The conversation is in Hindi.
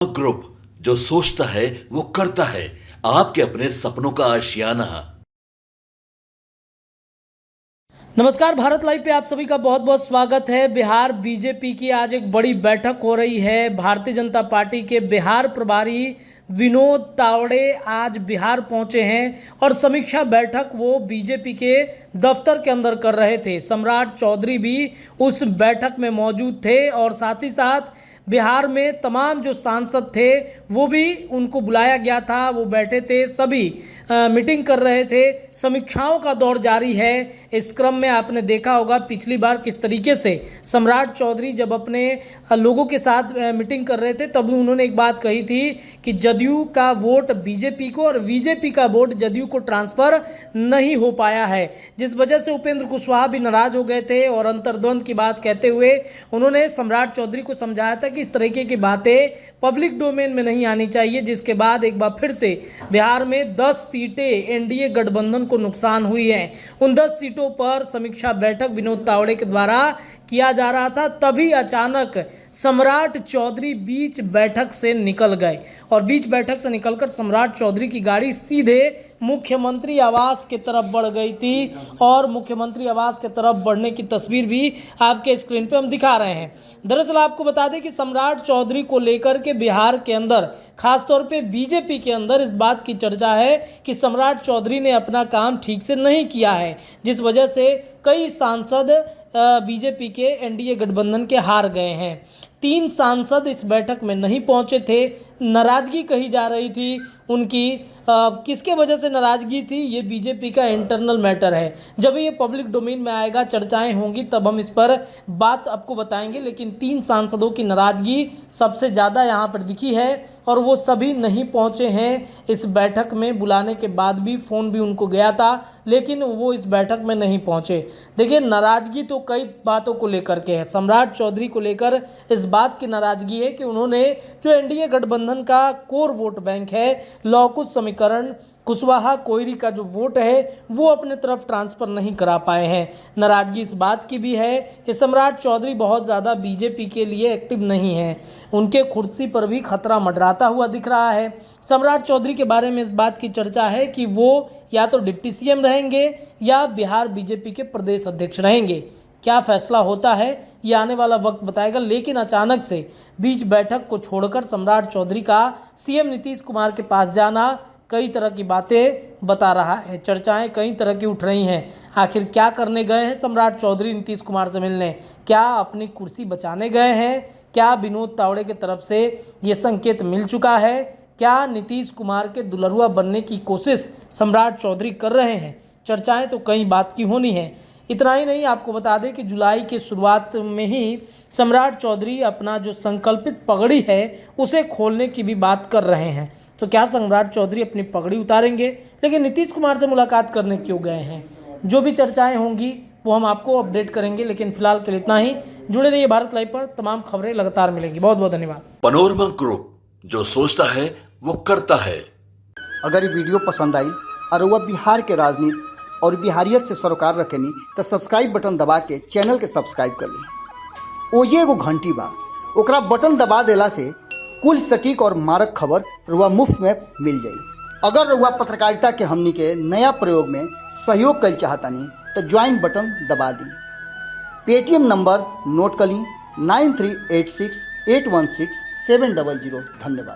ग्रुप जो सोचता है वो करता है, आपके अपने सपनों का आशियाना। नमस्कार, भारत लाइव पे आप सभी का बहुत बहुत स्वागत है। बिहार बीजेपी की आज एक बड़ी बैठक हो रही है। भारतीय जनता पार्टी के बिहार प्रभारी विनोद तावड़े आज बिहार पहुंचे हैं और समीक्षा बैठक वो बीजेपी के दफ्तर के अंदर कर रहे थे। सम्राट चौधरी भी उस बैठक में मौजूद थे और साथ ही साथ बिहार में तमाम जो सांसद थे वो भी उनको बुलाया गया था, वो बैठे थे, सभी मीटिंग कर रहे थे। समीक्षाओं का दौर जारी है। इस क्रम में आपने देखा होगा पिछली बार किस तरीके से सम्राट चौधरी जब अपने लोगों के साथ मीटिंग कर रहे थे तब उन्होंने एक बात कही थी कि जदयू का वोट बीजेपी को और बीजेपी का वोट जदयू को ट्रांसफ़र नहीं हो पाया है, जिस वजह से उपेंद्र कुशवाहा भी नाराज हो गए थे और अंतर्द्वंद की बात कहते हुए उन्होंने सम्राट चौधरी को समझाया था कि इस तरीके की बातें पब्लिक डोमेन में नहीं आनी चाहिए। जिसके बाद एक बार फिर से बिहार में 10 सीटें एनडीए गठबंधन को नुकसान हुई है। उन 10 सीटों पर समीक्षा बैठक विनोद तावड़े के द्वारा किया जा रहा था, तभी अचानक सम्राट चौधरी बीच बैठक से निकल गए और बीच बैठक से निकलकर सम्राट चौधरी की गाड़ी सीधे मुख्यमंत्री आवास की तरफ बढ़ गई थी और मुख्यमंत्री आवास की तरफ बढ़ने की तस्वीर भी आपके स्क्रीन पे हम दिखा रहे हैं। दरअसल आपको बता दें कि सम्राट चौधरी को लेकर के बिहार के अंदर खासतौर पे बीजेपी के अंदर इस बात की चर्चा है कि सम्राट चौधरी ने अपना काम ठीक से नहीं किया है, जिस वजह से कई सांसद बीजेपी के एनडीए गठबंधन के हार गए हैं। 3 सांसद इस बैठक में नहीं पहुंचे थे। नाराजगी कही जा रही थी उनकी। किसके वजह से नाराजगी थी, ये बीजेपी का इंटरनल मैटर है। जब ये पब्लिक डोमेन में आएगा, चर्चाएं होंगी, तब हम इस पर बात आपको बताएंगे। लेकिन 3 सांसदों की नाराजगी सबसे ज़्यादा यहाँ पर दिखी है और वो सभी नहीं पहुँचे हैं इस बैठक में। बुलाने के बाद भी फ़ोन भी उनको गया था, लेकिन वो इस बैठक में नहीं पहुँचे। देखिए, नाराजगी तो कई बातों को लेकर के है। सम्राट चौधरी को लेकर इस बात की नाराजगी है कि उन्होंने जो एनडीए गठबंधन का कोर वोट बैंक है, लौकुश समीकरण, कुशवाहा कोयरी का जो वोट है वो अपने तरफ ट्रांसफ़र नहीं करा पाए हैं। नाराजगी इस बात की भी है कि सम्राट चौधरी बहुत ज़्यादा बीजेपी के लिए एक्टिव नहीं है, उनके कुर्सी पर भी खतरा मंडराता हुआ दिख रहा है। सम्राट चौधरी के बारे में इस बात की चर्चा है कि वो या तो डिप्टी सीएम रहेंगे या बिहार बीजेपी के प्रदेश अध्यक्ष रहेंगे। क्या फैसला होता है ये आने वाला वक्त बताएगा। लेकिन अचानक से बीच बैठक को छोड़कर सम्राट चौधरी का सीएम नीतीश कुमार के पास जाना कई तरह की बातें बता रहा है। चर्चाएं कई तरह की उठ रही हैं। आखिर क्या करने गए हैं सम्राट चौधरी नीतीश कुमार से मिलने? क्या अपनी कुर्सी बचाने गए हैं? क्या विनोद तावड़े की तरफ से ये संकेत मिल चुका है? क्या नीतीश कुमार के दुल्हरुआ बनने की कोशिश सम्राट चौधरी कर रहे हैं? चर्चाएं तो कई बात की होनी है। इतना ही नहीं, आपको बता दें कि जुलाई के शुरुआत में ही सम्राट चौधरी अपना जो संकल्पित पगड़ी है उसे खोलने की भी बात कर रहे हैं। तो क्या सम्राट चौधरी अपनी पगड़ी उतारेंगे? लेकिन नीतीश कुमार से मुलाकात करने क्यों गए हैं? जो भी चर्चाएं होंगी वो हम आपको अपडेट करेंगे। लेकिन फिलहाल के लिए इतना ही। जुड़े रहिए भारत लाइव पर, तमाम खबरें लगातार मिलेंगी। बहुत बहुत धन्यवाद। पनोरमा ग्रुप जो सोचता है वो करता है। अगर ये वीडियो पसंद आई और वह बिहार के राजनीति और बिहारियत से सरोकार रखेनी तो सब्सक्राइब बटन दबा के चैनल के सब्सक्राइब कर ली। ओजे एगो घंटी बा, ओकरा बटन दबा देला से कुल सटीक और मारक खबर रुआ मुफ्त में मिल जाई। अगर रुआ पत्रकारिता के हमनी के नया प्रयोग में सहयोग कर चाहतानी तो ज्वाइन बटन दबा दी। पेटीएम नंबर नोट कर ली 9386816700। धन्यवाद।